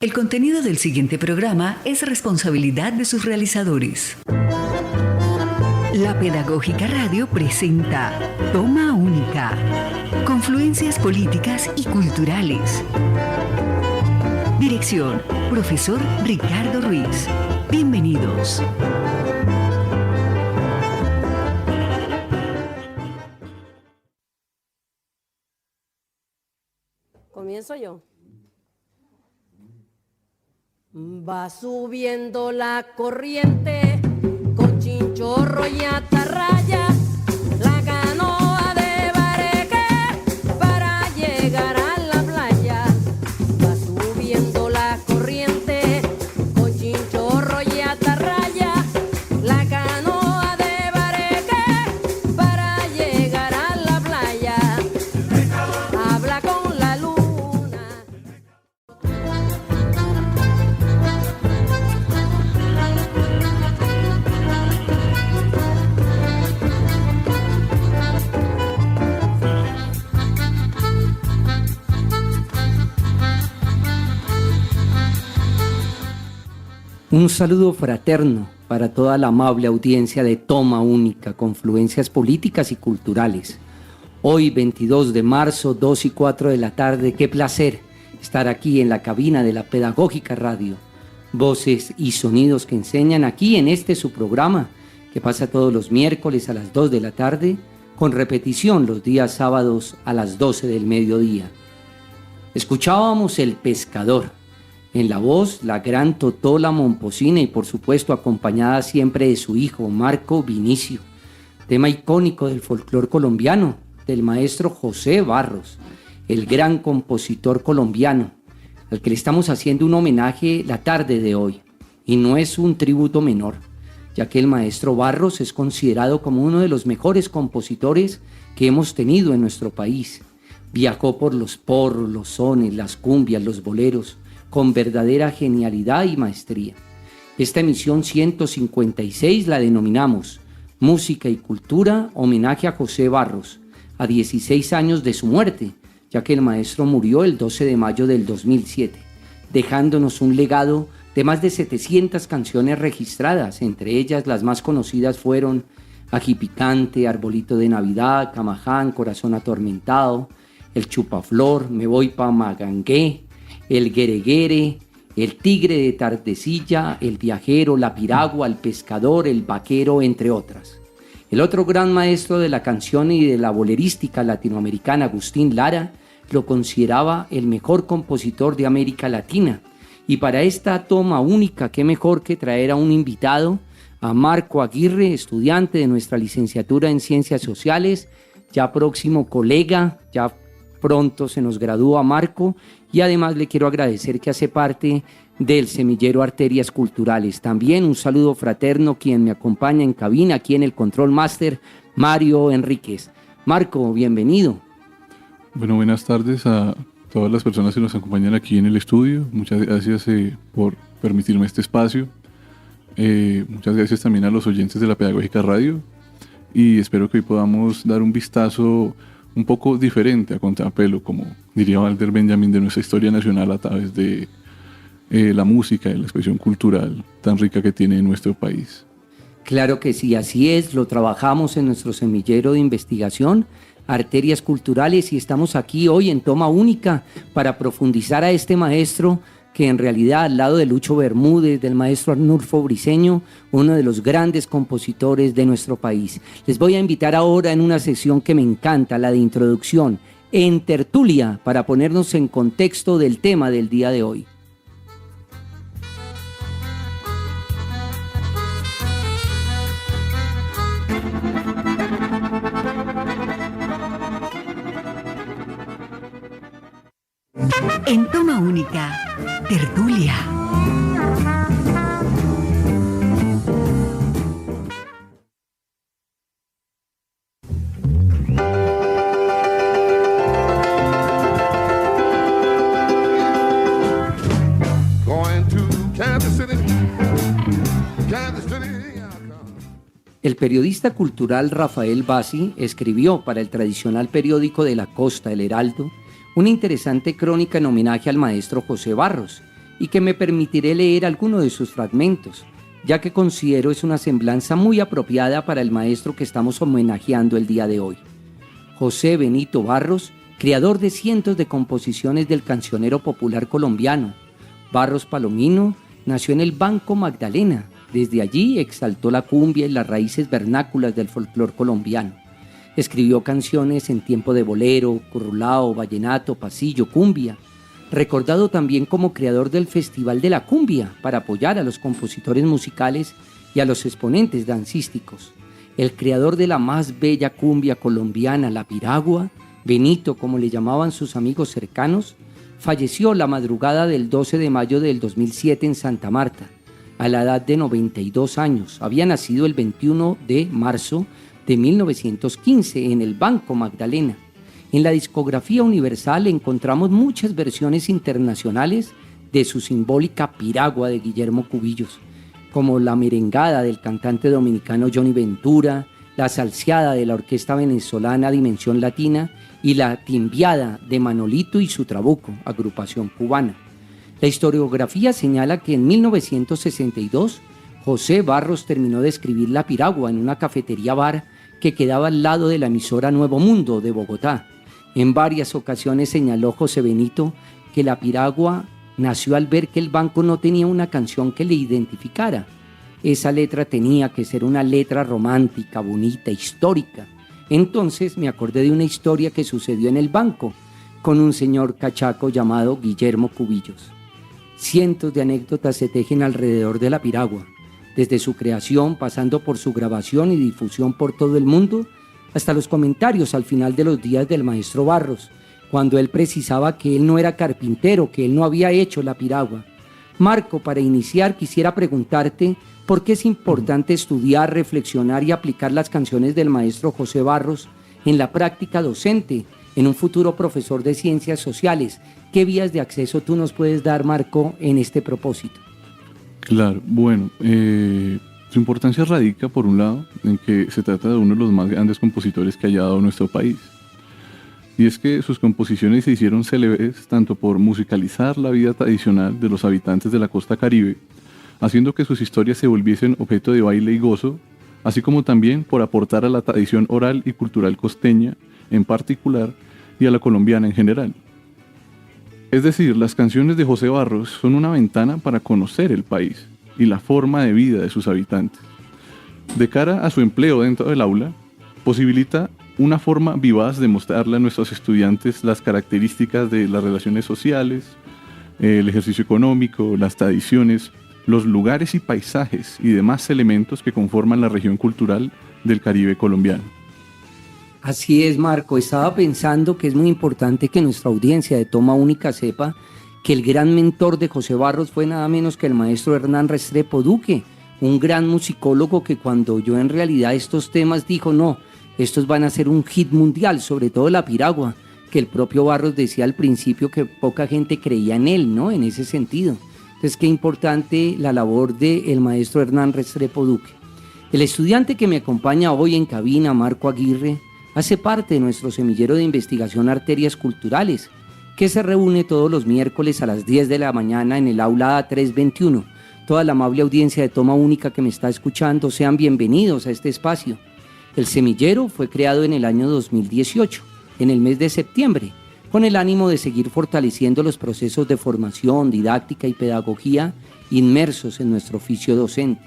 El contenido del siguiente programa es responsabilidad de sus realizadores. La Pedagógica Radio presenta Toma Única, confluencias políticas y culturales. Dirección, profesor Ricardo Ruiz. Bienvenidos. Comienzo yo. Va subiendo la corriente con chinchorro y atarraya, la canoa de Bareque para llegar a la playa. Va subiendo la corriente con chinchorro y atarraya, la canoa de Bareque para llegar a la playa. Habla con la luna. Un saludo fraterno para toda la amable audiencia de Toma Única, confluencias políticas y culturales. Hoy, 22 de marzo, 2 y 4 de la tarde, qué placer estar aquí en la cabina de la Pedagógica Radio. Voces y sonidos que enseñan aquí en este su programa, que pasa todos los miércoles a las 2 de la tarde, con repetición los días sábados a las 12 del mediodía. Escuchábamos El Pescador. En la voz, la gran Totola Momposina y por supuesto acompañada siempre de su hijo Marco Vinicio. Tema icónico del folclore colombiano, del maestro José Barros, el gran compositor colombiano, al que le estamos haciendo un homenaje la tarde de hoy. Y no es un tributo menor, ya que el maestro Barros es considerado como uno de los mejores compositores que hemos tenido en nuestro país. Viajó por los porros, los sones, las cumbias, los boleros, con verdadera genialidad y maestría. Esta emisión 156 la denominamos Música y Cultura, homenaje a José Barros, a 16 años de su muerte, ya que el maestro murió el 12 de mayo del 2007, dejándonos un legado de más de 700 canciones registradas. Entre ellas las más conocidas fueron Ají Picante, Arbolito de Navidad, Camaján, Corazón Atormentado, El Chupaflor, Me Voy pa' Magangué, El Guereguere, El Tigre de Tardecilla, El Viajero, La Piragua, El Pescador, El Vaquero, entre otras. El otro gran maestro de la canción y de la bolerística latinoamericana, Agustín Lara, lo consideraba el mejor compositor de América Latina. Y para esta toma única, qué mejor que traer a un invitado, a Marco Aguirre, estudiante de nuestra licenciatura en Ciencias Sociales, ya próximo colega, ya pronto se nos gradúa Marco, y además le quiero agradecer que hace parte del semillero Arterias Culturales. También un saludo fraterno quien me acompaña en cabina, aquí en el Control Master, Mario Enríquez. Marco, bienvenido. Bueno, buenas tardes a todas las personas que nos acompañan aquí en el estudio. Muchas gracias por permitirme este espacio. Muchas gracias también a los oyentes de la Pedagógica Radio, y espero que hoy podamos dar un vistazo un poco diferente a contrapelo, como diría Walter Benjamin, de nuestra historia nacional a través de la música y la expresión cultural tan rica que tiene nuestro país. Claro que sí, así es, lo trabajamos en nuestro semillero de investigación, Arterias Culturales, y estamos aquí hoy en Toma Única para profundizar a este maestro que en realidad al lado de Lucho Bermúdez, del maestro Arnulfo Briceño, uno de los grandes compositores de nuestro país. Les voy a invitar ahora en una sesión que me encanta, la de introducción, en tertulia, para ponernos en contexto del tema del día de hoy. En Toma Única, tertulia. El periodista cultural Rafael Bassi escribió para el tradicional periódico de la costa, El Heraldo, una interesante crónica en homenaje al maestro José Barros, y que me permitiré leer alguno de sus fragmentos, ya que considero es una semblanza muy apropiada para el maestro que estamos homenajeando el día de hoy. José Benito Barros, creador de cientos de composiciones del cancionero popular colombiano. Barros Palomino nació en el Banco Magdalena. Desde allí exaltó la cumbia y las raíces vernáculas del folclor colombiano. Escribió canciones en tiempo de bolero, currulao, vallenato, pasillo, cumbia. Recordado también como creador del Festival de la Cumbia para apoyar a los compositores musicales y a los exponentes dancísticos. El creador de la más bella cumbia colombiana, la piragua, Benito, como le llamaban sus amigos cercanos, falleció la madrugada del 12 de mayo del 2007 en Santa Marta, a la edad de 92 años. Había nacido el 21 de marzo de 1915 en el Banco Magdalena. En la discografía universal encontramos muchas versiones internacionales de su simbólica piragua de Guillermo Cubillos, como la merengada del cantante dominicano Johnny Ventura, la salseada de la orquesta venezolana Dimensión Latina y la timbiada de Manolito y su Trabuco, agrupación cubana. La historiografía señala que en 1962 José Barros terminó de escribir la piragua en una cafetería bar que quedaba al lado de la emisora Nuevo Mundo de Bogotá. En varias ocasiones señaló José Benito que la piragua nació al ver que el banco no tenía una canción que le identificara. Esa letra tenía que ser una letra romántica, bonita, histórica. Entonces me acordé de una historia que sucedió en el banco con un señor cachaco llamado Guillermo Cubillos. Cientos de anécdotas se tejen alrededor de la piragua, desde su creación, pasando por su grabación y difusión por todo el mundo, hasta los comentarios al final de los días del maestro Barros, cuando él precisaba que él no era carpintero, que él no había hecho la piragua. Marco, para iniciar quisiera preguntarte por qué es importante estudiar, reflexionar y aplicar las canciones del maestro José Barros en la práctica docente, en un futuro profesor de ciencias sociales. ¿Qué vías de acceso tú nos puedes dar, Marco, en este propósito? Claro, bueno, su importancia radica, por un lado, en que se trata de uno de los más grandes compositores que haya dado nuestro país. Y es que sus composiciones se hicieron célebres tanto por musicalizar la vida tradicional de los habitantes de la costa caribe, haciendo que sus historias se volviesen objeto de baile y gozo, así como también por aportar a la tradición oral y cultural costeña en particular y a la colombiana en general. Es decir, las canciones de José Barros son una ventana para conocer el país y la forma de vida de sus habitantes. De cara a su empleo dentro del aula, posibilita una forma vivaz de mostrarle a nuestros estudiantes las características de las relaciones sociales, el ejercicio económico, las tradiciones, los lugares y paisajes y demás elementos que conforman la región cultural del Caribe colombiano. Así es, Marco. Estaba pensando que es muy importante que nuestra audiencia de Toma Única sepa que el gran mentor de José Barros fue nada menos que el maestro Hernán Restrepo Duque, un gran musicólogo que cuando oyó en realidad estos temas dijo, no, estos van a ser un hit mundial, sobre todo la piragua, que el propio Barros decía al principio que poca gente creía en él, ¿no? En ese sentido. Entonces, qué importante la labor del maestro Hernán Restrepo Duque. El estudiante que me acompaña hoy en cabina, Marco Aguirre, hace parte de nuestro semillero de investigación Arterias Culturales, que se reúne todos los miércoles a las 10 de la mañana en el aula A321. Toda la amable audiencia de Toma Única que me está escuchando, sean bienvenidos a este espacio. El semillero fue creado en el año 2018, en el mes de septiembre, con el ánimo de seguir fortaleciendo los procesos de formación, didáctica y pedagogía inmersos en nuestro oficio docente.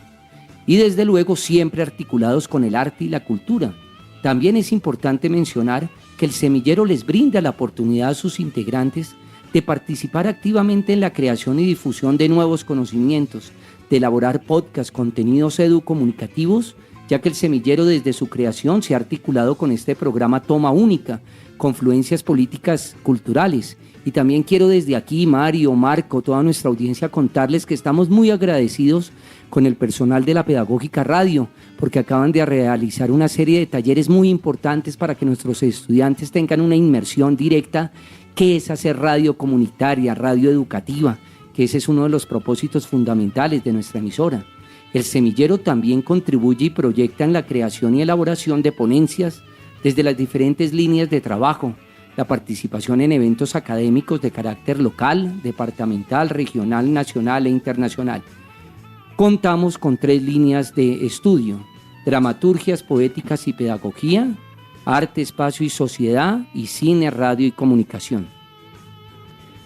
Y desde luego siempre articulados con el arte y la cultura. También es importante mencionar que el semillero les brinda la oportunidad a sus integrantes de participar activamente en la creación y difusión de nuevos conocimientos, de elaborar podcasts, contenidos educomunicativos, ya que el semillero desde su creación se ha articulado con este programa Toma Única, confluencias políticas culturales. Y también quiero desde aquí, Mario, Marco, toda nuestra audiencia, contarles que estamos muy agradecidos con el personal de la Pedagógica Radio, porque acaban de realizar una serie de talleres muy importantes para que nuestros estudiantes tengan una inmersión directa, que es hacer radio comunitaria, radio educativa, que ese es uno de los propósitos fundamentales de nuestra emisora. El semillero también contribuye y proyecta en la creación y elaboración de ponencias desde las diferentes líneas de trabajo, la participación en eventos académicos de carácter local, departamental, regional, nacional e internacional. Contamos con 3 líneas de estudio: dramaturgias poéticas y pedagogía, arte, espacio y sociedad, y cine, radio y comunicación.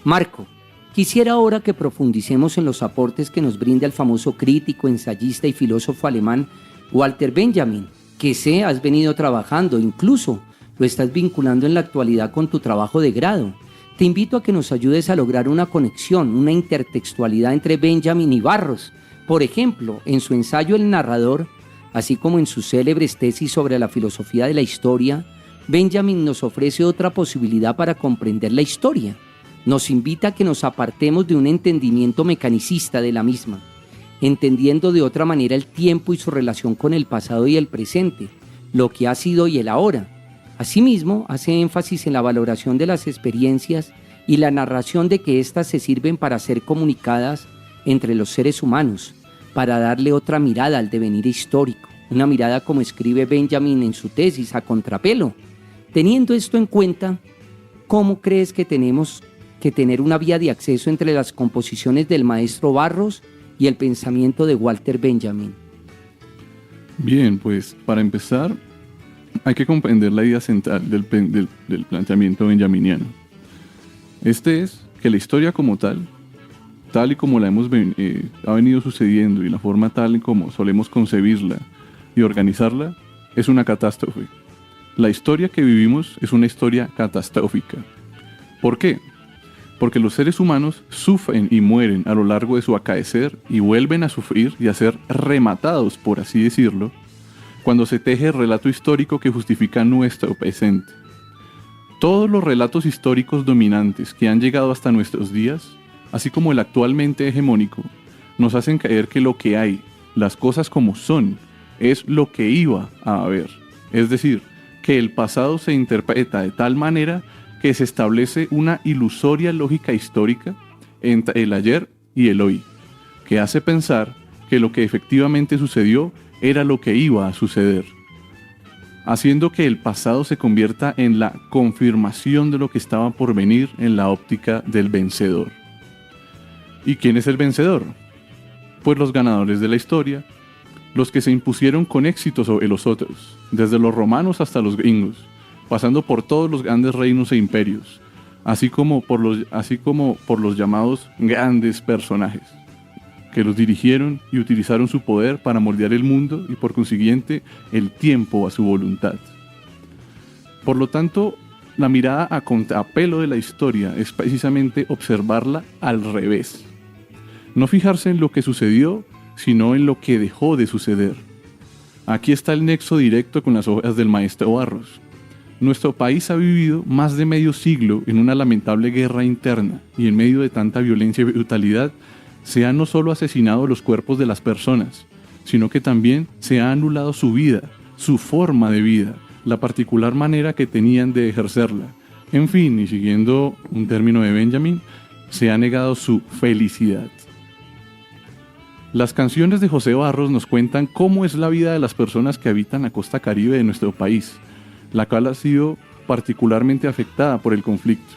Marco, quisiera ahora que profundicemos en los aportes que nos brinda el famoso crítico, ensayista y filósofo alemán Walter Benjamin, que sé has venido trabajando, incluso lo estás vinculando en la actualidad con tu trabajo de grado. Te invito a que nos ayudes a lograr una conexión, una intertextualidad entre Benjamin y Barros. Por ejemplo, en su ensayo El narrador, así como en sus célebres tesis sobre la filosofía de la historia, Benjamin nos ofrece otra posibilidad para comprender la historia. Nos invita a que nos apartemos de un entendimiento mecanicista de la misma, entendiendo de otra manera el tiempo y su relación con el pasado y el presente, lo que ha sido y el ahora. Asimismo, hace énfasis en la valoración de las experiencias y la narración de que éstas se sirven para ser comunicadas entre los seres humanos, para darle otra mirada al devenir histórico, una mirada, como escribe Benjamin en su tesis, a contrapelo. Teniendo esto en cuenta, ¿cómo crees que tenemos que tener una vía de acceso entre las composiciones del maestro Barros y el pensamiento de Walter Benjamin? Bien, pues para empezar, hay que comprender la idea central del planteamiento benjaminiano. Este es que la historia como tal y como la ha venido sucediendo y la forma tal y como solemos concebirla y organizarla, es una catástrofe. La historia que vivimos es una historia catastrófica. ¿Por qué? Porque los seres humanos sufren y mueren a lo largo de su acaecer y vuelven a sufrir y a ser rematados, por así decirlo, cuando se teje el relato histórico que justifica nuestro presente. Todos los relatos históricos dominantes que han llegado hasta nuestros días, así como el actualmente hegemónico, nos hacen creer que lo que hay, las cosas como son, es lo que iba a haber. Es decir, que el pasado se interpreta de tal manera que se establece una ilusoria lógica histórica entre el ayer y el hoy, que hace pensar que lo que efectivamente sucedió era lo que iba a suceder, haciendo que el pasado se convierta en la confirmación de lo que estaba por venir en la óptica del vencedor. ¿Y quién es el vencedor? Pues los ganadores de la historia, los que se impusieron con éxito sobre los otros, desde los romanos hasta los gringos, pasando por todos los grandes reinos e imperios, así como por los llamados grandes personajes, que los dirigieron y utilizaron su poder para moldear el mundo y por consiguiente el tiempo a su voluntad. Por lo tanto, la mirada a contrapelo de la historia es precisamente observarla al revés. No fijarse en lo que sucedió, sino en lo que dejó de suceder. Aquí está el nexo directo con las obras del maestro Barros. Nuestro país ha vivido más de medio siglo en una lamentable guerra interna y en medio de tanta violencia y brutalidad se han no solo asesinado los cuerpos de las personas, sino que también se ha anulado su vida, su forma de vida, la particular manera que tenían de ejercerla. En fin, y siguiendo un término de Benjamin, se ha negado su felicidad. Las canciones de José Barros nos cuentan cómo es la vida de las personas que habitan la costa caribe de nuestro país, la cual ha sido particularmente afectada por el conflicto.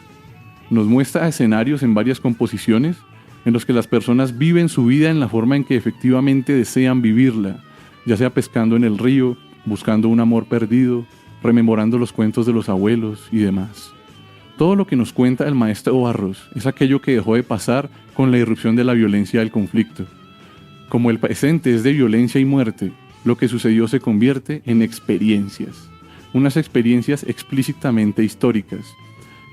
Nos muestra escenarios en varias composiciones en los que las personas viven su vida en la forma en que efectivamente desean vivirla, ya sea pescando en el río, buscando un amor perdido, rememorando los cuentos de los abuelos y demás. Todo lo que nos cuenta el maestro Barros es aquello que dejó de pasar con la irrupción de la violencia del conflicto. Como el presente es de violencia y muerte, lo que sucedió se convierte en experiencias, unas experiencias explícitamente históricas,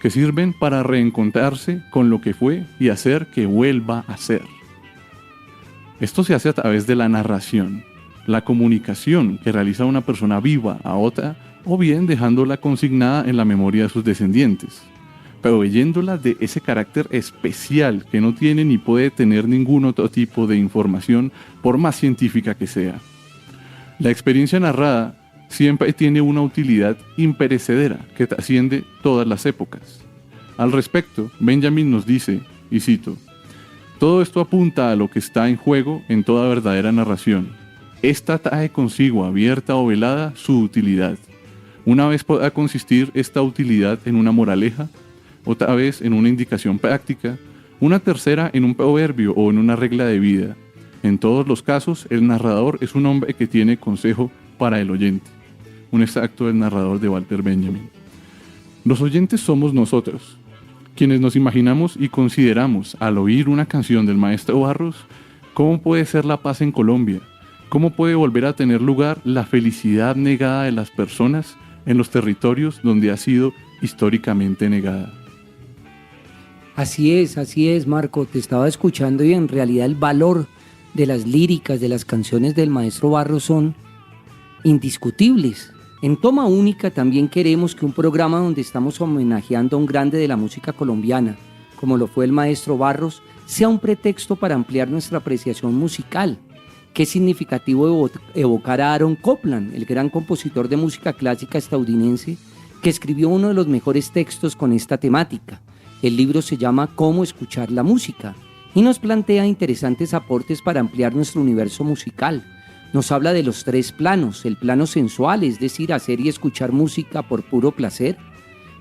que sirven para reencontrarse con lo que fue y hacer que vuelva a ser. Esto se hace a través de la narración, la comunicación que realiza una persona viva a otra, o bien dejándola consignada en la memoria de sus descendientes, proveyéndola de ese carácter especial que no tiene ni puede tener ningún otro tipo de información, por más científica que sea. La experiencia narrada siempre tiene una utilidad imperecedera que trasciende todas las épocas. Al respecto, Benjamin nos dice, y cito, «Todo esto apunta a lo que está en juego en toda verdadera narración. Esta trae consigo, abierta o velada, su utilidad. Una vez pueda consistir esta utilidad en una moraleja, otra vez en una indicación práctica, una tercera en un proverbio o en una regla de vida. En todos los casos, el narrador es un hombre que tiene consejo para el oyente. Un extracto del narrador de Walter Benjamin. Los oyentes somos nosotros, quienes nos imaginamos y consideramos al oír una canción del maestro Barros, ¿cómo puede ser la paz en Colombia? ¿Cómo puede volver a tener lugar la felicidad negada de las personas en los territorios donde ha sido históricamente negada? Así es, Marco, te estaba escuchando y en realidad el valor de las líricas, de las canciones del maestro Barros son indiscutibles. En Toma Única también queremos que un programa donde estamos homenajeando a un grande de la música colombiana, como lo fue el maestro Barros, sea un pretexto para ampliar nuestra apreciación musical. Qué significativo evocar a Aaron Copland, el gran compositor de música clásica estadounidense, que escribió uno de los mejores textos con esta temática. El libro se llama Cómo escuchar la música y nos plantea interesantes aportes para ampliar nuestro universo musical. Nos habla de los 3 planos: el plano sensual, es decir, hacer y escuchar música por puro placer;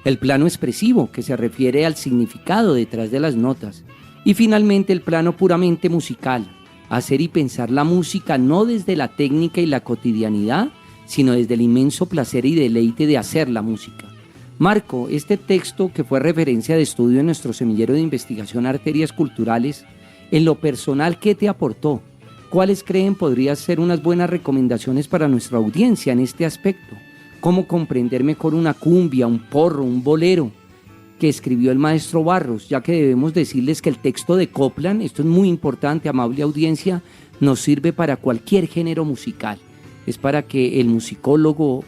el plano expresivo, que se refiere al significado detrás de las notas; y finalmente el plano puramente musical, hacer y pensar la música no desde la técnica y la cotidianidad, sino desde el inmenso placer y deleite de hacer la música. Marco, este texto, que fue referencia de estudio en nuestro semillero de investigación Arterias Culturales, en lo personal, ¿qué te aportó? ¿Cuáles creen podrían ser unas buenas recomendaciones para nuestra audiencia en este aspecto? ¿Cómo comprender mejor una cumbia, un porro, un bolero que escribió el maestro Barros? Ya que debemos decirles que el texto de Copland, esto es muy importante, amable audiencia, nos sirve para cualquier género musical. Es para que el musicólogo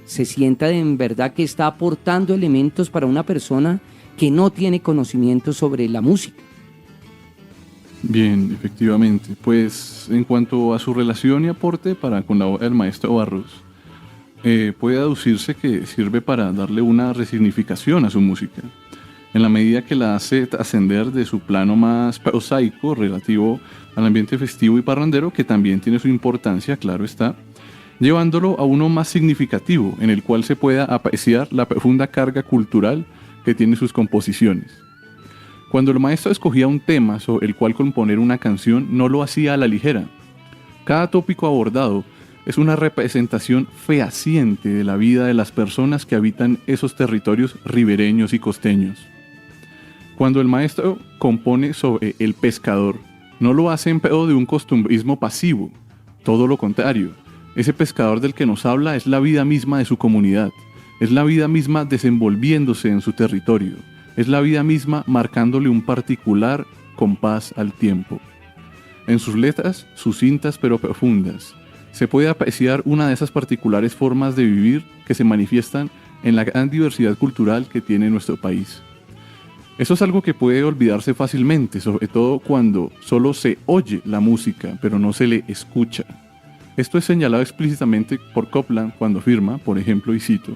se sienta en verdad que está aportando elementos para una persona que no tiene conocimiento sobre la música. Bien, efectivamente. Pues en cuanto a su relación y aporte con la obra del maestro Barros, puede aducirse que sirve para darle una resignificación a su música, en la medida que la hace ascender de su plano más prosaico relativo al ambiente festivo y parrandero, que también tiene su importancia, claro está, llevándolo a uno más significativo, en el cual se pueda apreciar la profunda carga cultural que tiene sus composiciones. Cuando el maestro escogía un tema sobre el cual componer una canción, no lo hacía a la ligera. Cada tópico abordado es una representación fehaciente de la vida de las personas que habitan esos territorios ribereños y costeños. Cuando el maestro compone sobre el pescador, no lo hace en pro de un costumbrismo pasivo, todo lo contrario. Ese pescador del que nos habla es la vida misma de su comunidad, es la vida misma desenvolviéndose en su territorio, es la vida misma marcándole un particular compás al tiempo. En sus letras, sucintas pero profundas, se puede apreciar una de esas particulares formas de vivir que se manifiestan en la gran diversidad cultural que tiene nuestro país. Eso es algo que puede olvidarse fácilmente, sobre todo cuando solo se oye la música, pero no se le escucha. Esto es señalado explícitamente por Copland cuando afirma, por ejemplo, y cito: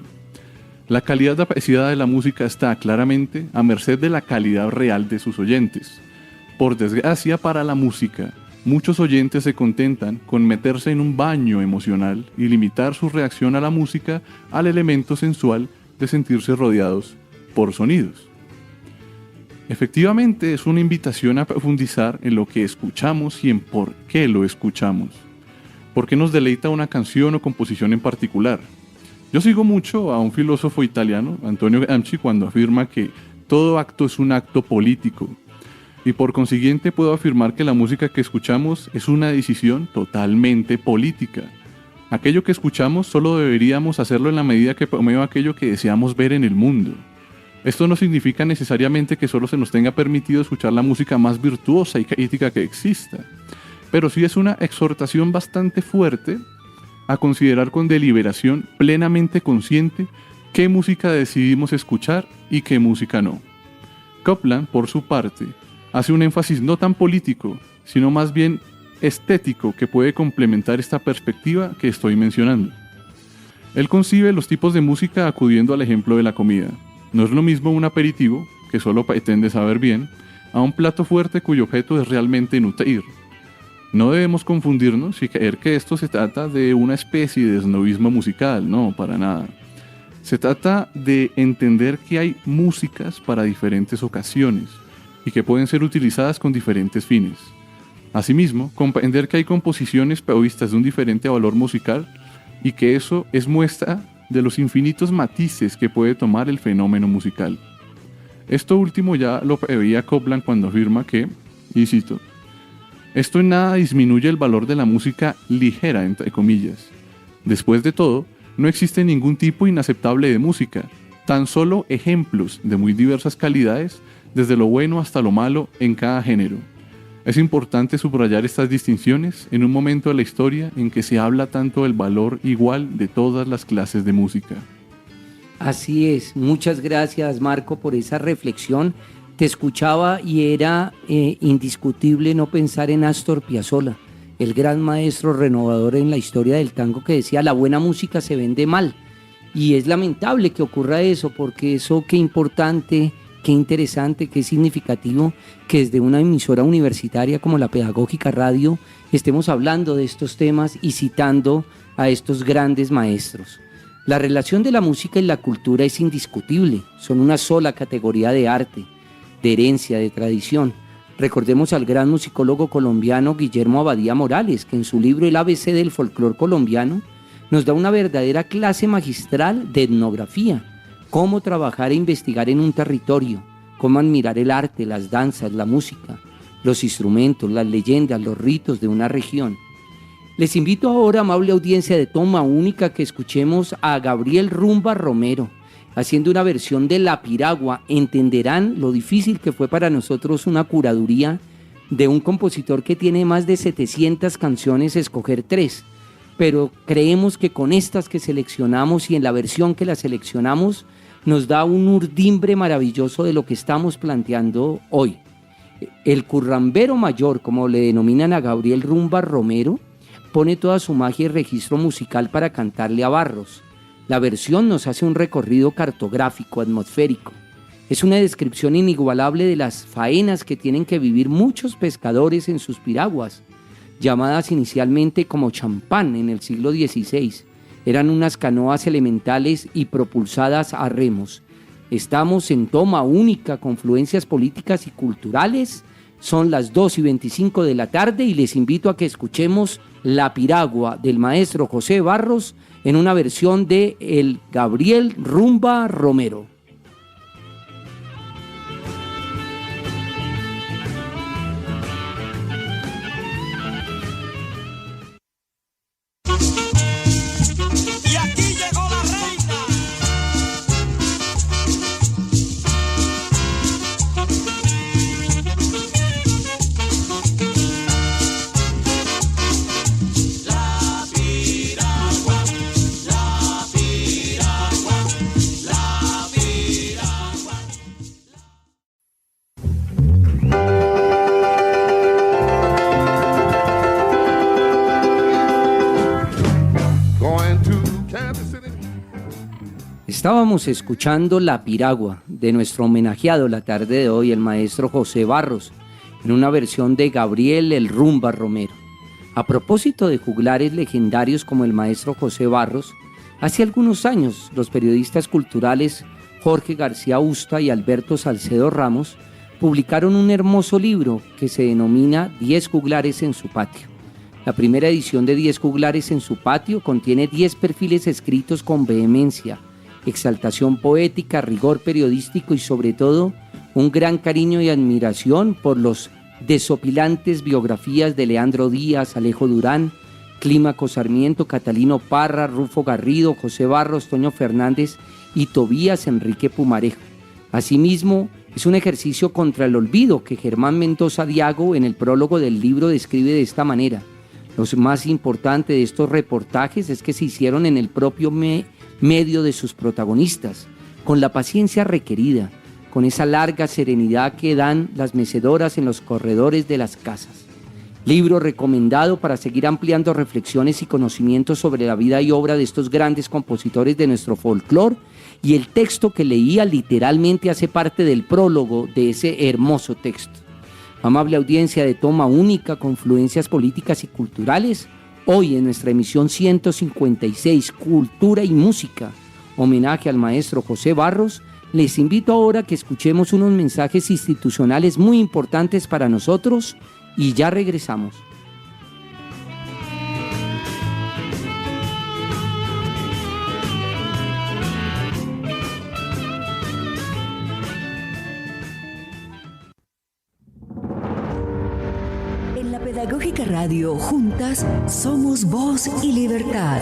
la calidad apreciada de la música está claramente a merced de la calidad real de sus oyentes. Por desgracia para la música, muchos oyentes se contentan con meterse en un baño emocional y limitar su reacción a la música al elemento sensual de sentirse rodeados por sonidos. Efectivamente, es una invitación a profundizar en lo que escuchamos y en por qué lo escuchamos. ¿Por qué nos deleita una canción o composición en particular? Yo sigo mucho a un filósofo italiano, Antonio Gramsci, cuando afirma que todo acto es un acto político. Y por consiguiente puedo afirmar que la música que escuchamos es una decisión totalmente política. Aquello que escuchamos solo deberíamos hacerlo en la medida que promueva aquello que deseamos ver en el mundo. Esto no significa necesariamente que solo se nos tenga permitido escuchar la música más virtuosa y crítica que exista, pero sí es una exhortación bastante fuerte a considerar con deliberación plenamente consciente qué música decidimos escuchar y qué música no. Copland, por su parte, hace un énfasis no tan político, sino más bien estético que puede complementar esta perspectiva que estoy mencionando. Él concibe los tipos de música acudiendo al ejemplo de la comida. No es lo mismo un aperitivo, que solo pretende saber bien, a un plato fuerte cuyo objeto es realmente nutrir. No debemos confundirnos y creer que esto se trata de una especie de snobismo musical, no, para nada. Se trata de entender que hay músicas para diferentes ocasiones y que pueden ser utilizadas con diferentes fines. Asimismo, comprender que hay composiciones provistas de un diferente valor musical y que eso es muestra de los infinitos matices que puede tomar el fenómeno musical. Esto último ya lo preveía Copland cuando afirma que, y cito, esto en nada disminuye el valor de la música ligera, entre comillas. Después de todo, no existe ningún tipo inaceptable de música, tan solo ejemplos de muy diversas calidades, desde lo bueno hasta lo malo en cada género. Es importante subrayar estas distinciones en un momento de la historia en que se habla tanto del valor igual de todas las clases de música. Así es, muchas gracias Marco por esa reflexión. Te escuchaba y era indiscutible no pensar en Astor Piazzolla, el gran maestro renovador en la historia del tango, que decía: la buena música se vende mal. Y es lamentable que ocurra eso, porque eso qué importante, qué interesante, qué significativo que desde una emisora universitaria como la Pedagógica Radio estemos hablando de estos temas y citando a estos grandes maestros. La relación de la música y la cultura es indiscutible, son una sola categoría de arte, de herencia, de tradición. Recordemos al gran musicólogo colombiano Guillermo Abadía Morales, que en su libro El ABC del folclore colombiano nos da una verdadera clase magistral de etnografía, cómo trabajar e investigar en un territorio, cómo admirar el arte, las danzas, la música, los instrumentos, las leyendas, los ritos de una región. Les invito ahora, amable audiencia de Toma Única, que escuchemos a Gabriel Rumba Romero, haciendo una versión de La Piragua. Entenderán lo difícil que fue para nosotros una curaduría de un compositor que tiene más de 700 canciones, escoger 3. Pero creemos que con estas que seleccionamos y en la versión que las seleccionamos, nos da un urdimbre maravilloso de lo que estamos planteando hoy. El currambero mayor, como le denominan a Gabriel Rumba Romero, pone toda su magia y registro musical para cantarle a Barros. La versión nos hace un recorrido cartográfico, atmosférico. Es una descripción inigualable de las faenas que tienen que vivir muchos pescadores en sus piraguas, llamadas inicialmente como champán en el siglo XVI. Eran unas canoas elementales y propulsadas a remos. Estamos en Toma Única, confluencias políticas y culturales. Son las 2:25 de la tarde y les invito a que escuchemos La Piragua del maestro José Barros en una versión de el Gabriel Rumba Romero. Y aquí llegó la reina. La piragua, la piragua, la piragua. Going to Kansas City. Estábamos escuchando La Piragua de nuestro homenajeado la tarde de hoy, el maestro José Barros, en una versión de Gabriel el Rumba Romero. A propósito de juglares legendarios como el maestro José Barros, hace algunos años los periodistas culturales Jorge García Usta y Alberto Salcedo Ramos publicaron un hermoso libro que se denomina 10 juglares en su patio. La primera edición de 10 juglares en su patio contiene 10 perfiles escritos con vehemencia, exaltación poética, rigor periodístico y sobre todo un gran cariño y admiración por los desopilantes biografías de Leandro Díaz, Alejo Durán, Clímaco Sarmiento, Catalino Parra, Rufo Garrido, José Barros, Toño Fernández y Tobías Enrique Pumarejo. Asimismo, es un ejercicio contra el olvido que Germán Mendoza Diago en el prólogo del libro describe de esta manera. Lo más importante de estos reportajes es que se hicieron en el propio medio de sus protagonistas, con la paciencia requerida, con esa larga serenidad que dan las mecedoras en los corredores de las casas. Libro recomendado para seguir ampliando reflexiones y conocimientos sobre la vida y obra de estos grandes compositores de nuestro folclore, y el texto que leía literalmente hace parte del prólogo de ese hermoso texto. Amable audiencia de Toma Única, confluencias políticas y culturales, hoy en nuestra emisión 156, Cultura y Música, homenaje al maestro José Barros, les invito ahora a que escuchemos unos mensajes institucionales muy importantes para nosotros y ya regresamos. En la Pedagógica Radio, juntas somos voz y libertad.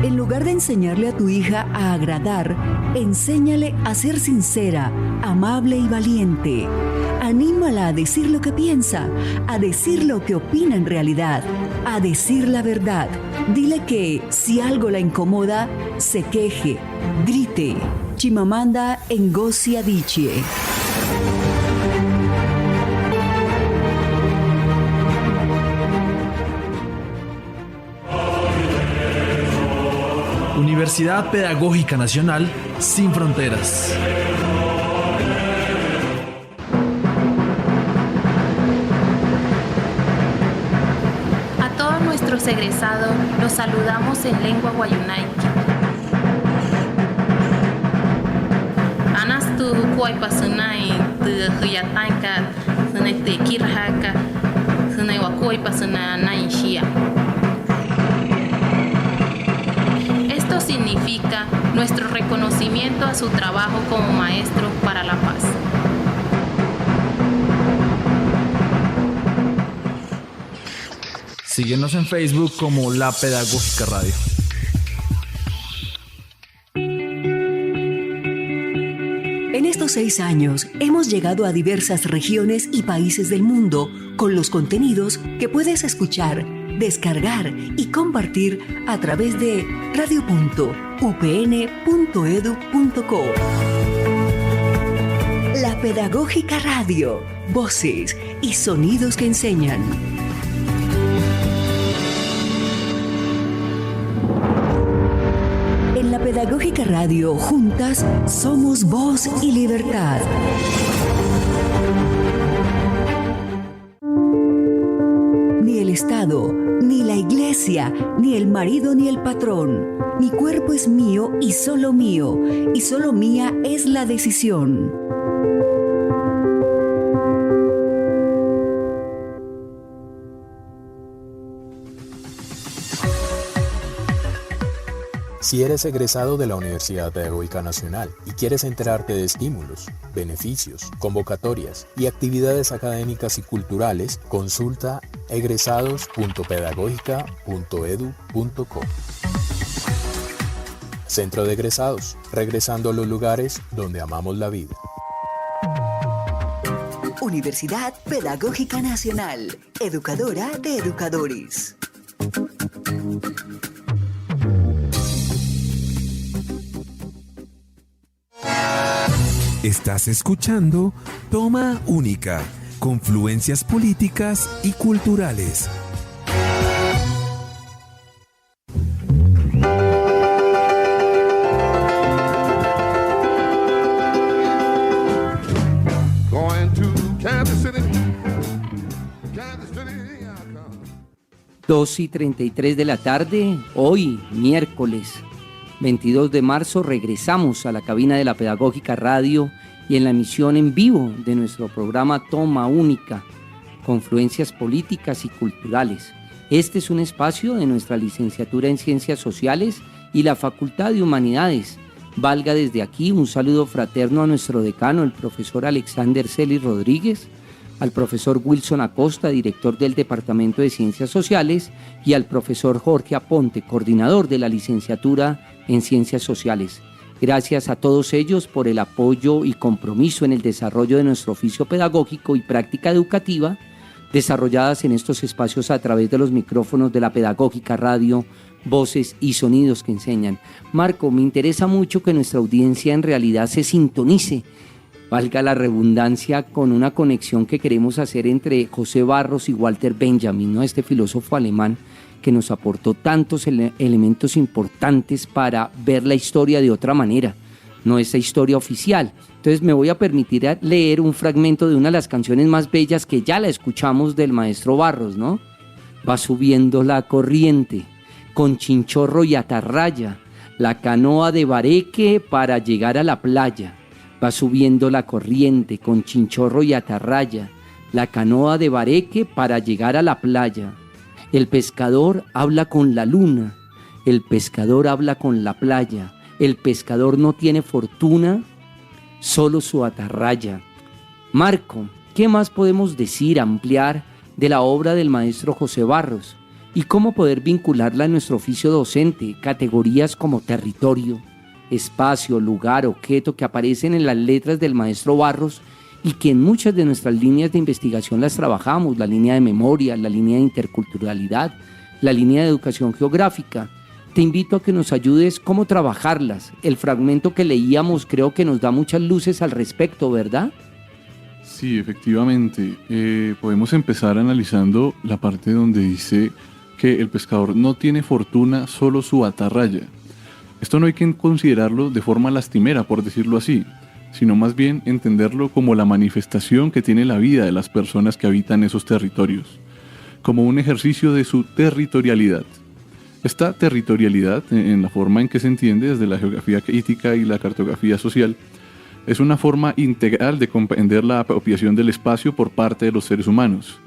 En lugar de enseñarle a tu hija a agradar, enséñale a ser sincera, amable y valiente. Anímala a decir lo que piensa, a decir lo que opina en realidad, a decir la verdad. Dile que si algo la incomoda, se queje, grite. Chimamanda Ngozi Adichie. Universidad Pedagógica Nacional sin fronteras. A todos nuestros egresados los saludamos en lengua guayunaiki. Anas tu kuaypasunai tu huyatanka sunete kirhaka sunai wakuaypasunai shia. Esto significa nuestro reconocimiento a su trabajo como maestro para la paz. Síguenos en Facebook como La Pedagógica Radio. En estos 6 años hemos llegado a diversas regiones y países del mundo con los contenidos que puedes escuchar, descargar y compartir a través de radio.upn.edu.co. La Pedagógica Radio, voces y sonidos que enseñan. En la Pedagógica Radio, juntas somos voz y libertad. Ni el Estado, ni la Iglesia, ni el marido ni el patrón. Mi cuerpo es mío, y solo mía es la decisión. Si eres egresado de la Universidad Pedagógica Nacional y quieres enterarte de estímulos, beneficios, convocatorias y actividades académicas y culturales, consulta egresados.pedagogica.edu.co. Centro de Egresados, regresando a los lugares donde amamos la vida. Universidad Pedagógica Nacional, educadora de educadores. Estás escuchando Toma Única, confluencias políticas y culturales. Going to Kansas City. 2:33 de la tarde, hoy, miércoles 22 de marzo, regresamos a la cabina de la Pedagógica Radio y en la emisión en vivo de nuestro programa Toma Única, confluencias políticas y culturales. Este es un espacio de nuestra licenciatura en Ciencias Sociales y la Facultad de Humanidades. Valga desde aquí un saludo fraterno a nuestro decano, el profesor Alexander Celis Rodríguez, al profesor Wilson Acosta, director del Departamento de Ciencias Sociales, y al profesor Jorge Aponte, coordinador de la licenciatura en Ciencias Sociales. Gracias a todos ellos por el apoyo y compromiso en el desarrollo de nuestro oficio pedagógico y práctica educativa, desarrolladas en estos espacios a través de los micrófonos de la Pedagógica Radio, voces y sonidos que enseñan. Marco, me interesa mucho que nuestra audiencia en realidad se sintonice, valga la redundancia, con una conexión que queremos hacer entre José Barros y Walter Benjamin, ¿no? Este filósofo alemán que nos aportó tantos elementos importantes para ver la historia de otra manera, no esa historia oficial. Entonces me voy a permitir leer un fragmento de una de las canciones más bellas que ya la escuchamos del maestro Barros, ¿no? va subiendo la corriente, con chinchorro y atarraya, la canoa de bareque para llegar a la playa. Va subiendo la corriente, con chinchorro y atarraya, la canoa de bareque para llegar a la playa. El pescador habla con la luna, el pescador habla con la playa, el pescador no tiene fortuna, solo su atarraya. Marco, ¿qué más podemos decir, ampliar de la obra del maestro José Barros? ¿Y cómo poder vincularla a nuestro oficio docente? Categorías como territorio, espacio, lugar, objeto que aparecen en las letras del maestro Barros y que en muchas de nuestras líneas de investigación las trabajamos, la línea de memoria, la línea de interculturalidad, la línea de educación geográfica. Te invito a que nos ayudes cómo trabajarlas. El fragmento que leíamos creo que nos da muchas luces al respecto, ¿verdad? Sí, efectivamente. Podemos empezar analizando la parte donde dice que el pescador no tiene fortuna, solo su atarraya. Esto no hay que considerarlo de forma lastimera, por decirlo así, sino más bien entenderlo como la manifestación que tiene la vida de las personas que habitan esos territorios, como un ejercicio de su territorialidad. Esta territorialidad, en la forma en que se entiende desde la geografía crítica y la cartografía social, es una forma integral de comprender la apropiación del espacio por parte de los seres humanos.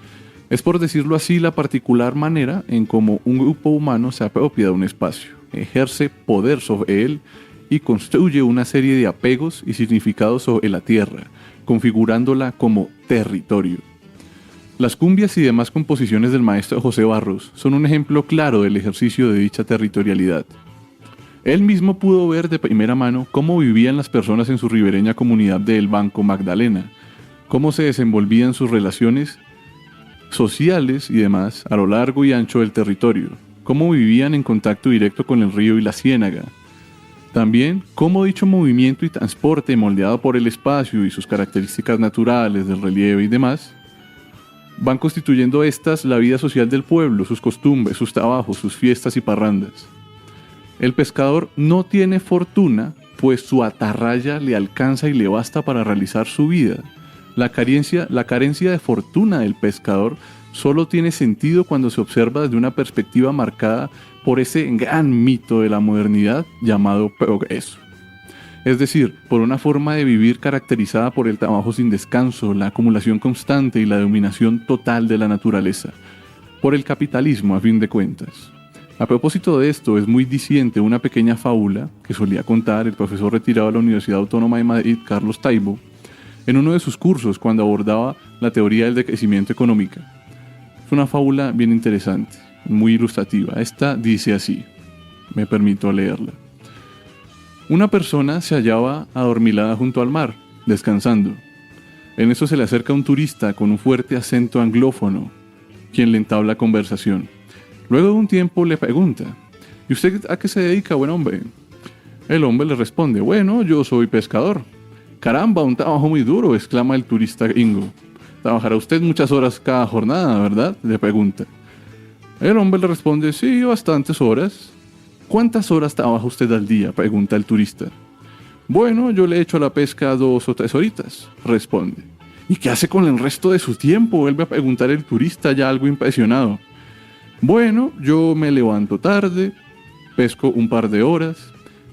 Es, por decirlo así, la particular manera en cómo un grupo humano se apropia de un espacio, ejerce poder sobre él y construye una serie de apegos y significados sobre la tierra, configurándola como territorio. Las cumbias y demás composiciones del maestro José Barros son un ejemplo claro del ejercicio de dicha territorialidad. Él mismo pudo ver de primera mano cómo vivían las personas en su ribereña comunidad de El Banco Magdalena, cómo se desenvolvían sus relaciones sociales y demás a lo largo y ancho del territorio, cómo vivían en contacto directo con el río y la ciénaga. También cómo dicho movimiento y transporte moldeado por el espacio y sus características naturales del relieve y demás, van constituyendo estas la vida social del pueblo, sus costumbres, sus trabajos, sus fiestas y parrandas. El pescador no tiene fortuna, pues su atarraya le alcanza y le basta para realizar su vida. La carencia de fortuna del pescador solo tiene sentido cuando se observa desde una perspectiva marcada por ese gran mito de la modernidad llamado progreso. Es decir, por una forma de vivir caracterizada por el trabajo sin descanso, la acumulación constante y la dominación total de la naturaleza, por el capitalismo a fin de cuentas. A propósito de esto, es muy diciente una pequeña fábula que solía contar el profesor retirado de la Universidad Autónoma de Madrid, Carlos Taibo, en uno de sus cursos cuando abordaba la teoría del decrecimiento económico. Es una fábula bien interesante, muy ilustrativa. Esta dice así, me permito leerla. Una persona se hallaba adormilada junto al mar, descansando. En eso se le acerca un turista con un fuerte acento anglófono, quien le entabla conversación. Luego de un tiempo le pregunta, ¿y usted a qué se dedica, buen hombre? El hombre le responde, bueno, yo soy pescador. Caramba, un trabajo muy duro, exclama el turista gringo. ¿Trabajará usted muchas horas cada jornada, verdad?, le pregunta. El hombre le responde, sí, bastantes horas. ¿Cuántas horas trabaja usted al día?, pregunta el turista. Bueno, yo le echo a la pesca 2 o 3 horitas, responde. ¿Y qué hace con el resto de su tiempo?, vuelve a preguntar el turista ya algo impresionado. Bueno, yo me levanto tarde, pesco un par de horas,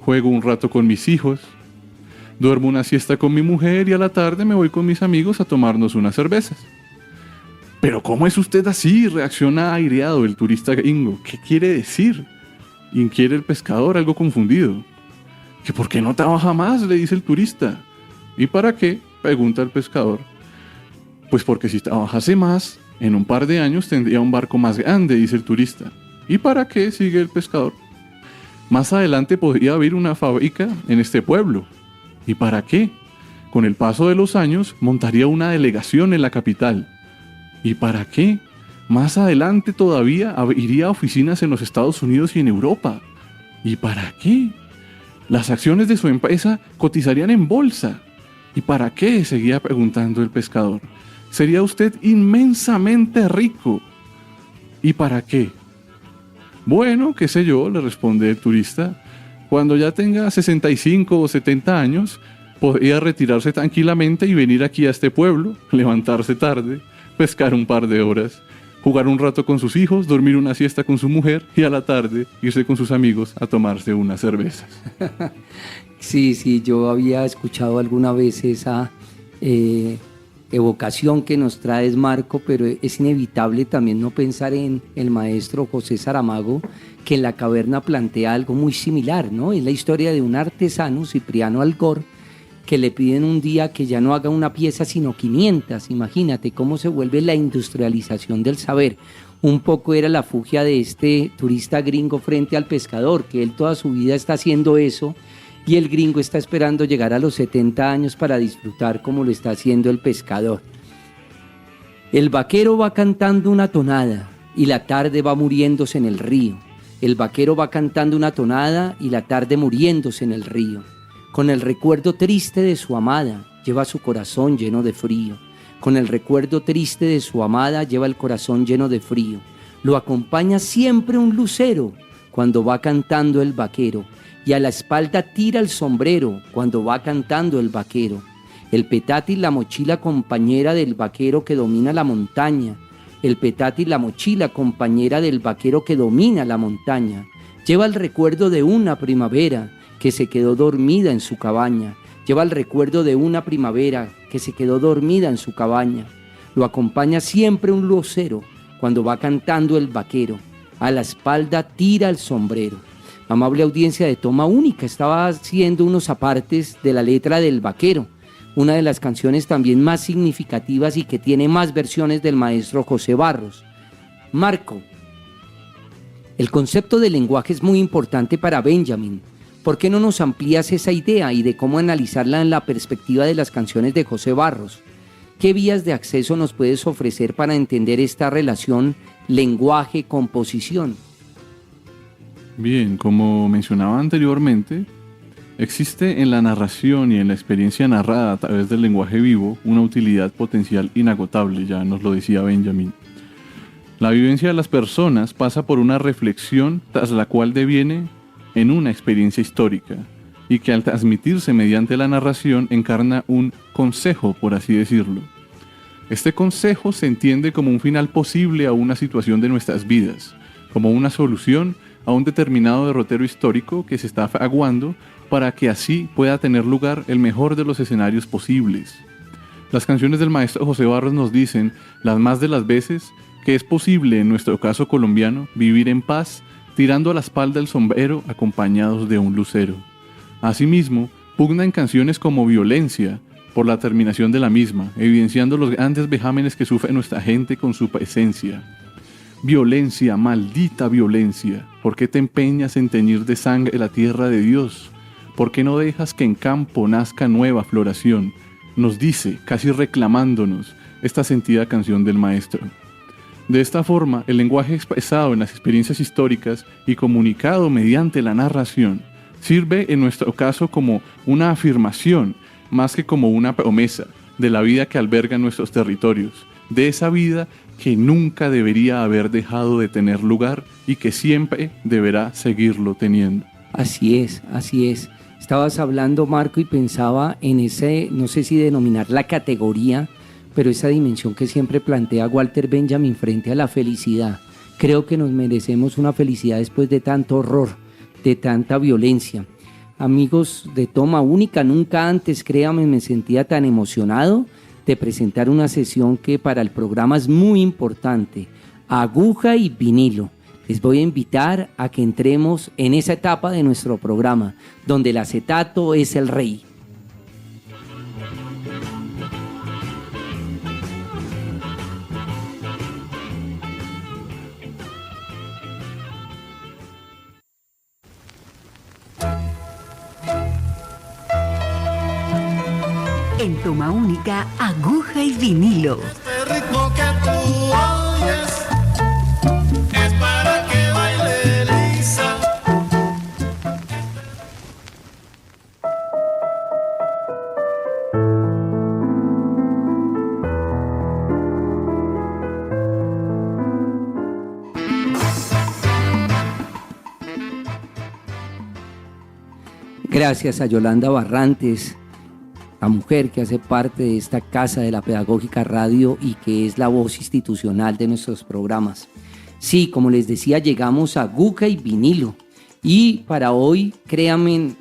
juego un rato con mis hijos, duermo una siesta con mi mujer y a la tarde me voy con mis amigos a tomarnos unas cervezas. ¿Pero cómo es usted así?, reacciona aireado el turista gringo. ¿Qué quiere decir?, inquiere el pescador, algo confundido. ¿Que por qué no trabaja más?, le dice el turista. ¿Y para qué?, pregunta el pescador. Pues porque si trabajase más, en un par de años tendría un barco más grande, dice el turista. ¿Y para qué?, sigue el pescador. Más adelante podría haber una fábrica en este pueblo. ¿Y para qué? Con el paso de los años montaría una delegación en la capital. ¿Y para qué? Más adelante todavía abriría oficinas en los Estados Unidos y en Europa. ¿Y para qué? Las acciones de su empresa cotizarían en bolsa. ¿Y para qué?, seguía preguntando el pescador. Sería usted inmensamente rico. ¿Y para qué? Bueno, qué sé yo, le responde el turista. Cuando ya tenga 65 o 70 años, podría retirarse tranquilamente y venir aquí a este pueblo, levantarse tarde, pescar un par de horas, jugar un rato con sus hijos, dormir una siesta con su mujer y a la tarde irse con sus amigos a tomarse unas cervezas. Sí, yo había escuchado alguna vez esa evocación que nos traes, Marco, pero es inevitable también no pensar en el maestro José Saramago, que en La Caverna plantea algo muy similar, ¿no? Es la historia de un artesano, Cipriano Algor, que le piden un día que ya no haga una pieza sino 500. Imagínate cómo se vuelve la industrialización del saber. Un poco era la fugia de este turista gringo frente al pescador, que él toda su vida está haciendo eso y el gringo está esperando llegar a los 70 años para disfrutar como lo está haciendo el pescador. El vaquero va cantando una tonada y la tarde va muriéndose en el río. El vaquero va cantando una tonada y la tarde muriéndose en el río. Con el recuerdo triste de su amada, lleva su corazón lleno de frío. Con el recuerdo triste de su amada, lleva el corazón lleno de frío. Lo acompaña siempre un lucero cuando va cantando el vaquero, y a la espalda tira el sombrero cuando va cantando el vaquero. El petate y la mochila compañera del vaquero que domina la montaña. El petate y la mochila compañera del vaquero que domina la montaña. Lleva el recuerdo de una primavera que se quedó dormida en su cabaña. Lleva el recuerdo de una primavera que se quedó dormida en su cabaña. Lo acompaña siempre un lucero cuando va cantando el vaquero. A la espalda tira el sombrero. Amable audiencia de Toma Única, estaba haciendo unos apartes de la letra del vaquero, una de las canciones también más significativas y que tiene más versiones del maestro José Barros. Marco, el concepto del lenguaje es muy importante para Benjamin. ¿Por qué no nos amplías esa idea y de cómo analizarla en la perspectiva de las canciones de José Barros? ¿Qué vías de acceso nos puedes ofrecer para entender esta relación lenguaje-composición? Bien, como mencionaba anteriormente, existe en la narración y en la experiencia narrada a través del lenguaje vivo una utilidad potencial inagotable, ya nos lo decía Benjamin. La vivencia de las personas pasa por una reflexión tras la cual deviene en una experiencia histórica y que al transmitirse mediante la narración encarna un consejo, por así decirlo. Este consejo se entiende como un final posible a una situación de nuestras vidas, como una solución a un determinado derrotero histórico que se está aguando para que así pueda tener lugar el mejor de los escenarios posibles. Las canciones del maestro José Barros nos dicen, las más de las veces, que es posible en nuestro caso colombiano vivir en paz tirando a la espalda el sombrero acompañados de un lucero. Asimismo, pugna en canciones como Violencia por la terminación de la misma, evidenciando los grandes vejámenes que sufre nuestra gente con su presencia. Violencia, maldita violencia, ¿por qué te empeñas en teñir de sangre la tierra de Dios? ¿Por qué no dejas que en campo nazca nueva floración? Nos dice, casi reclamándonos, esta sentida canción del maestro. De esta forma, el lenguaje expresado en las experiencias históricas y comunicado mediante la narración sirve en nuestro caso como una afirmación, más que como una promesa de la vida que alberga nuestros territorios, de esa vida que nunca debería haber dejado de tener lugar y que siempre deberá seguirlo teniendo. Así es, así es. Estabas hablando, Marco, y pensaba en ese, no sé si denominar la categoría, pero esa dimensión que siempre plantea Walter Benjamin frente a la felicidad. Creo que nos merecemos una felicidad después de tanto horror, de tanta violencia. Amigos de Toma Única, nunca antes, créanme, me sentía tan emocionado de presentar una sesión que para el programa es muy importante, aguja y vinilo. Les voy a invitar a que entremos en esa etapa de nuestro programa, donde el acetato es el rey. En Toma Única, aguja y vinilo. Este ritmo que tú oyes es para que baile Lisa. Gracias a Yolanda Barrantes, la mujer que hace parte de esta casa de la Pedagógica Radio y que es la voz institucional de nuestros programas. Sí, como les decía, llegamos a Guca y Vinilo. Y para hoy, créanme,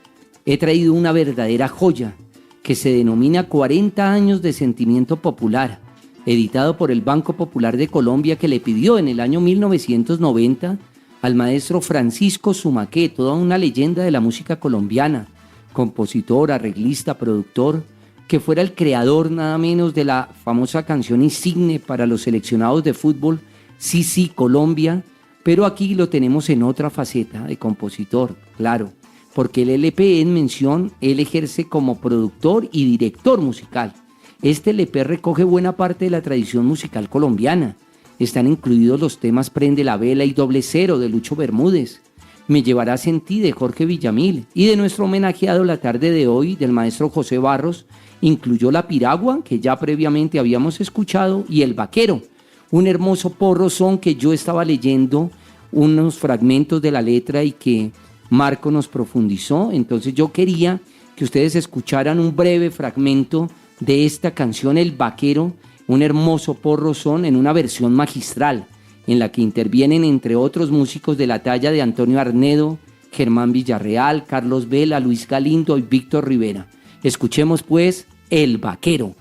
he traído una verdadera joya que se denomina 40 años de sentimiento popular, editado por el Banco Popular de Colombia, que le pidió en el año 1990 al maestro Francisco Sumaqué, toda una leyenda de la música colombiana, compositor, arreglista, productor, que fuera el creador nada menos de la famosa canción insigne para los seleccionados de fútbol, Sí, sí, Colombia, pero aquí lo tenemos en otra faceta de compositor, claro, porque el LP en mención, él ejerce como productor y director musical. Este LP recoge buena parte de la tradición musical colombiana. Están incluidos los temas Prende la Vela y Doble Cero de Lucho Bermúdez, Me Llevarás en Ti de Jorge Villamil, y de nuestro homenajeado la tarde de hoy, del maestro José Barros, incluyó La Piragua, que ya previamente habíamos escuchado, y El Vaquero, un hermoso porro son que yo estaba leyendo unos fragmentos de la letra y que Marco nos profundizó. Entonces yo quería que ustedes escucharan un breve fragmento de esta canción El Vaquero, un hermoso porro son en una versión magistral, en la que intervienen entre otros músicos de la talla de Antonio Arnedo, Germán Villarreal, Carlos Vela, Luis Galindo y Víctor Rivera. Escuchemos pues El Vaquero.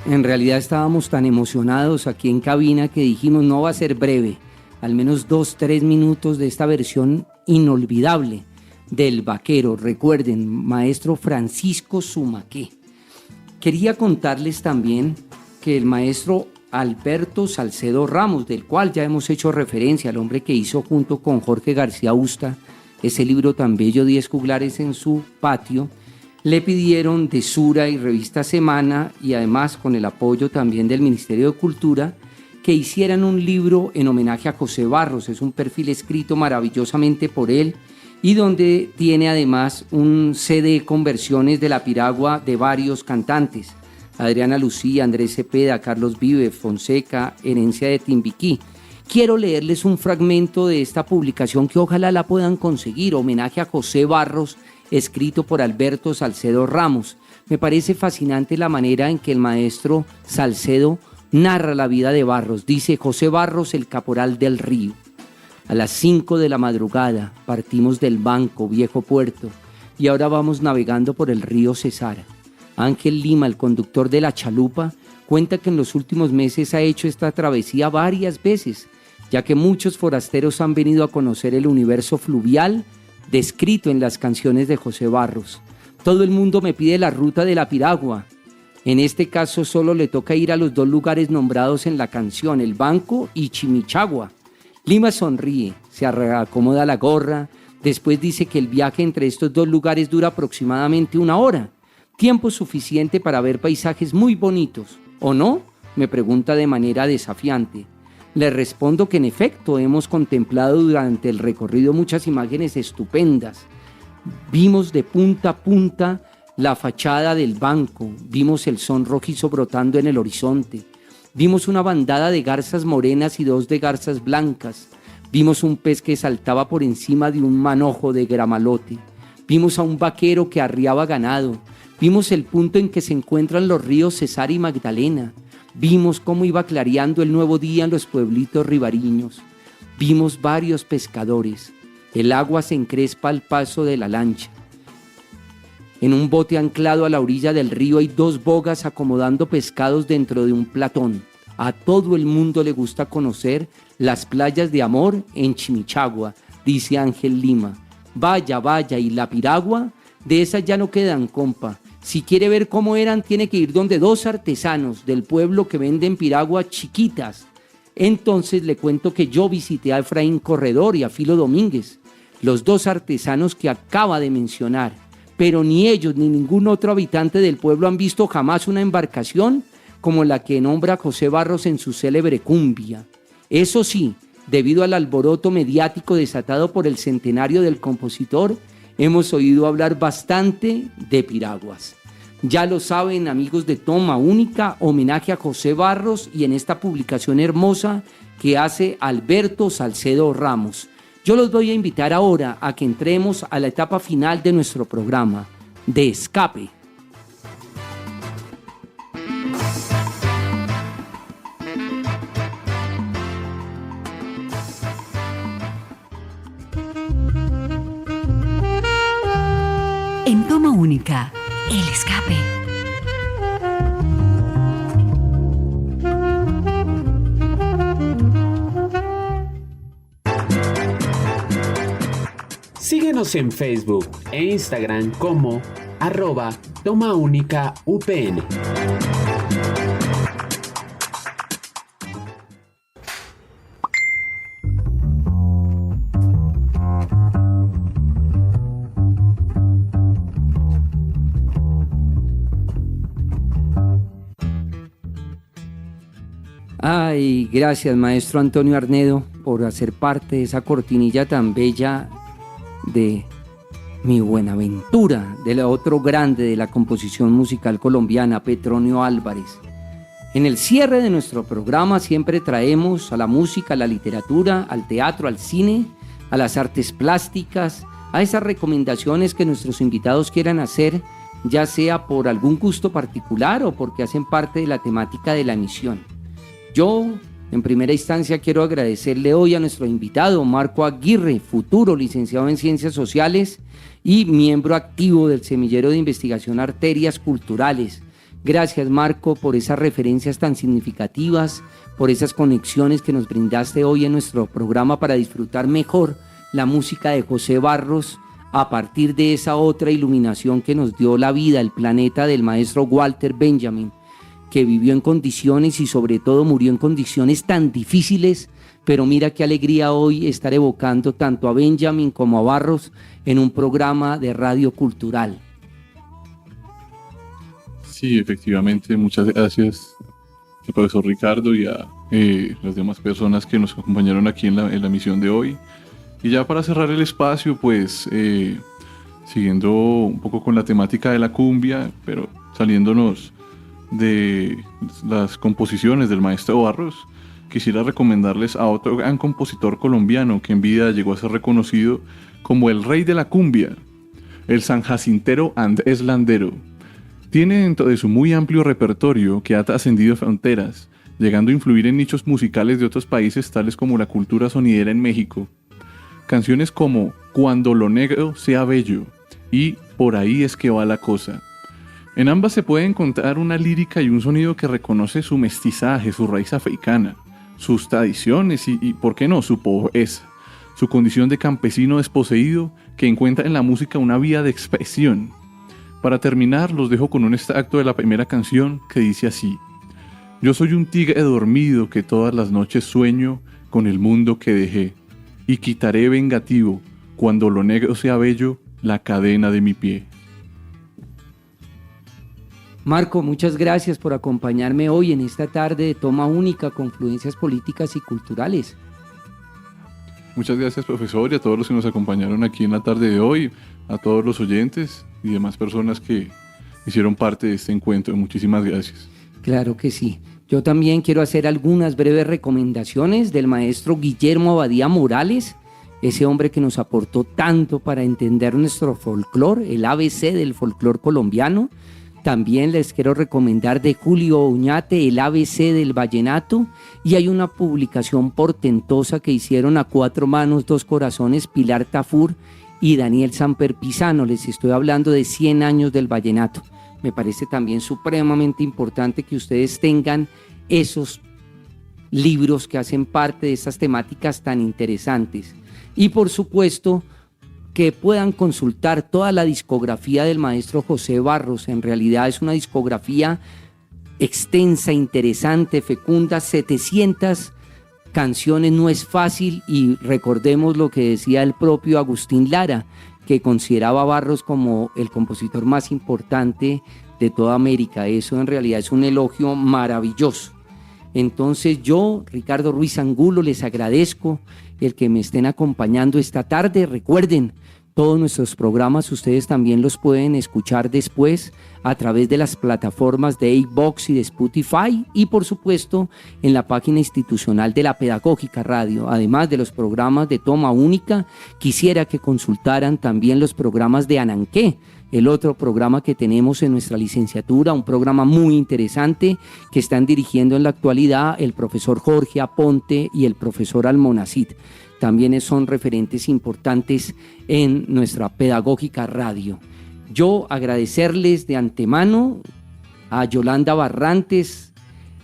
En realidad estábamos tan emocionados aquí en cabina que dijimos no va a ser breve, al menos 2-3 minutos de esta versión inolvidable del Vaquero. Recuerden, maestro Francisco Sumaqué. Quería contarles también que el maestro Alberto Salcedo Ramos, del cual ya hemos hecho referencia, el hombre que hizo junto con Jorge García Usta ese libro tan bello, 10 juglares en su patio, le pidieron de Sura y Revista Semana, y además con el apoyo también del Ministerio de Cultura, que hicieran un libro en homenaje a José Barros. Es un perfil escrito maravillosamente por él y donde tiene además un CD con versiones de La Piragua de varios cantantes: Adriana Lucía, Andrés Cepeda, Carlos Vive, Fonseca, Herencia de Timbiquí. Quiero leerles un fragmento de esta publicación que ojalá la puedan conseguir, homenaje a José Barros, escrito por Alberto Salcedo Ramos. Me parece fascinante la manera en que el maestro Salcedo narra la vida de Barros. Dice: José Barros, el caporal del río. A las 5 de la madrugada partimos del Banco, viejo puerto, y ahora vamos navegando por el río Cesara. Ángel Lima, el conductor de la chalupa, cuenta que en los últimos meses ha hecho esta travesía varias veces, ya que muchos forasteros han venido a conocer el universo fluvial descrito en las canciones de José Barros. Todo el mundo me pide la ruta de La Piragua. En este caso solo le toca ir a los 2 lugares nombrados en la canción, el Banco y Chimichagua. Lima sonríe, se acomoda la gorra, después dice que el viaje entre estos 2 lugares dura aproximadamente 1 hora, tiempo suficiente para ver paisajes muy bonitos, ¿o no?, me pregunta de manera desafiante. Le respondo que en efecto hemos contemplado durante el recorrido muchas imágenes estupendas. Vimos de punta a punta la fachada del Banco, vimos el sol rojizo brotando en el horizonte, vimos una bandada de garzas morenas y 2 de garzas blancas, vimos un pez que saltaba por encima de un manojo de gramalote, vimos a un vaquero que arriaba ganado, Vimos el punto en que se encuentran los ríos Cesar y Magdalena. Vimos cómo iba clareando el nuevo día en los pueblitos ribariños. Vimos varios pescadores. El agua se encrespa al paso de la lancha. En un bote anclado a la orilla del río hay 2 bogas acomodando pescados dentro de un platón. A todo el mundo le gusta conocer las playas de amor en Chimichagua, dice Ángel Lima. Vaya, vaya, y la piragua, de esas ya no quedan, compa. Si quiere ver cómo eran, tiene que ir donde 2 artesanos del pueblo que venden piragua chiquitas. Entonces le cuento que yo visité a Efraín Corredor y a Filo Domínguez, los 2 artesanos que acaba de mencionar, pero ni ellos ni ningún otro habitante del pueblo han visto jamás una embarcación como la que nombra José Barros en su célebre cumbia. Eso sí, debido al alboroto mediático desatado por el centenario del compositor, hemos oído hablar bastante de piraguas. Ya lo saben, amigos de Toma Única, homenaje a José Barros y en esta publicación hermosa que hace Alberto Salcedo Ramos. Yo los voy a invitar ahora a que entremos a la etapa final de nuestro programa, de Escape. En Toma Única, El Escape. Síguenos en Facebook e Instagram como @TomaÚnicaUPN. Ay, gracias maestro Antonio Arnedo por hacer parte de esa cortinilla tan bella de Mi Buenaventura, del otro grande de la composición musical colombiana, Petronio Álvarez. En el cierre de nuestro programa siempre traemos a la música, a la literatura, al teatro, al cine, a las artes plásticas, a esas recomendaciones que nuestros invitados quieran hacer, ya sea por algún gusto particular o porque hacen parte de la temática de la emisión. Yo, en primera instancia, quiero agradecerle hoy a nuestro invitado, Marco Aguirre, futuro licenciado en Ciencias Sociales y miembro activo del Semillero de Investigación Arterias Culturales. Gracias, Marco, por esas referencias tan significativas, por esas conexiones que nos brindaste hoy en nuestro programa para disfrutar mejor la música de José Barros a partir de esa otra iluminación que nos dio la vida, el planeta del maestro Walter Benjamin, que vivió en condiciones y sobre todo murió en condiciones tan difíciles, pero mira qué alegría hoy estar evocando tanto a Benjamin como a Barros en un programa de radio cultural. Sí, efectivamente, muchas gracias al profesor Ricardo y a las demás personas que nos acompañaron aquí en la misión de hoy. Y ya para cerrar el espacio, pues siguiendo un poco con la temática de la cumbia, pero saliéndonos de las composiciones del maestro Barros, quisiera recomendarles a otro gran compositor colombiano que en vida llegó a ser reconocido como el rey de la cumbia, el sanjacintero Andrés Landero. Tiene dentro de su muy amplio repertorio que ha trascendido fronteras, llegando a influir en nichos musicales de otros países tales como la cultura sonidera en México. Canciones como Cuando lo negro sea bello y Por ahí es que va la cosa. En ambas se puede encontrar una lírica y un sonido que reconoce su mestizaje, su raíz africana, sus tradiciones y ¿por qué no?, su pobreza, su condición de campesino desposeído que encuentra en la música una vía de expresión. Para terminar, los dejo con un extracto de la primera canción que dice así: Yo soy un tigre dormido que todas las noches sueño con el mundo que dejé, y quitaré vengativo, cuando lo negro sea bello, la cadena de mi pie. Marco, muchas gracias por acompañarme hoy en esta tarde de Toma Única, Confluencias Políticas y Culturales. Muchas gracias, profesor, y a todos los que nos acompañaron aquí en la tarde de hoy, a todos los oyentes y demás personas que hicieron parte de este encuentro. Muchísimas gracias. Claro que sí. Yo también quiero hacer algunas breves recomendaciones del maestro Guillermo Abadía Morales, ese hombre que nos aportó tanto para entender nuestro folclore, el ABC del folclore colombiano. También les quiero recomendar de Julio Oñate, el ABC del vallenato, y hay una publicación portentosa que hicieron a 4 manos, 2 corazones, Pilar Tafur y Daniel Samper Pisano. Les estoy hablando de 100 años del vallenato. Me parece también supremamente importante que ustedes tengan esos libros que hacen parte de estas temáticas tan interesantes. Y por supuesto, que puedan consultar toda la discografía del maestro José Barros. En realidad es una discografía extensa, interesante, fecunda, 700 canciones, no es fácil, y recordemos lo que decía el propio Agustín Lara, que consideraba a Barros como el compositor más importante de toda América. Eso en realidad es un elogio maravilloso. Entonces yo, Ricardo Ruiz Angulo, les agradezco el que me estén acompañando esta tarde. Recuerden, todos nuestros programas ustedes también los pueden escuchar después a través de las plataformas de iVoox y de Spotify, y por supuesto en la página institucional de la Pedagógica Radio. Además de los programas de Toma Única, quisiera que consultaran también los programas de Ananqué, el otro programa que tenemos en nuestra licenciatura, un programa muy interesante que están dirigiendo en la actualidad el profesor Jorge Aponte y el profesor Almonacid. También son referentes importantes en nuestra Pedagógica Radio. Yo agradecerles de antemano a Yolanda Barrantes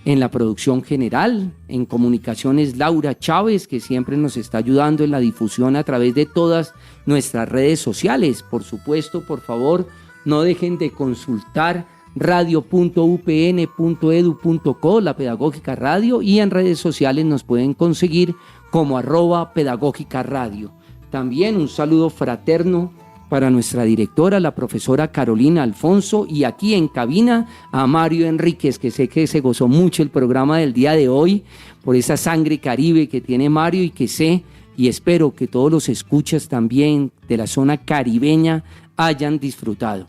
en la producción general, en comunicaciones Laura Chávez, que siempre nos está ayudando en la difusión a través de todas nuestras redes sociales. Por supuesto, por favor, no dejen de consultar radio.upn.edu.co, la Pedagógica Radio, y en redes sociales nos pueden conseguir como @Pedagógica Radio. También un saludo fraterno para nuestra directora, la profesora Carolina Alfonso, y aquí en cabina a Mario Enríquez, que sé que se gozó mucho el programa del día de hoy por esa sangre caribe que tiene Mario, y que sé y espero que todos los escuchas también de la zona caribeña hayan disfrutado.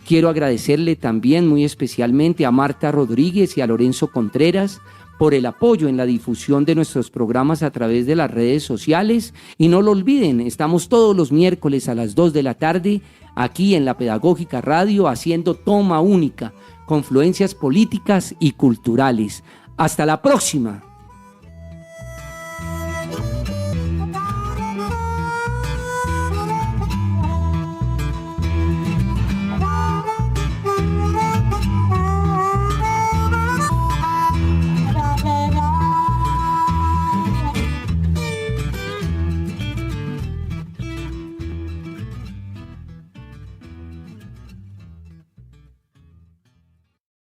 Quiero agradecerle también muy especialmente a Marta Rodríguez y a Lorenzo Contreras por el apoyo en la difusión de nuestros programas a través de las redes sociales. Y no lo olviden, estamos todos los miércoles a las 2 de la tarde aquí en la Pedagógica Radio haciendo Toma Única, confluencias políticas y culturales. Hasta la próxima.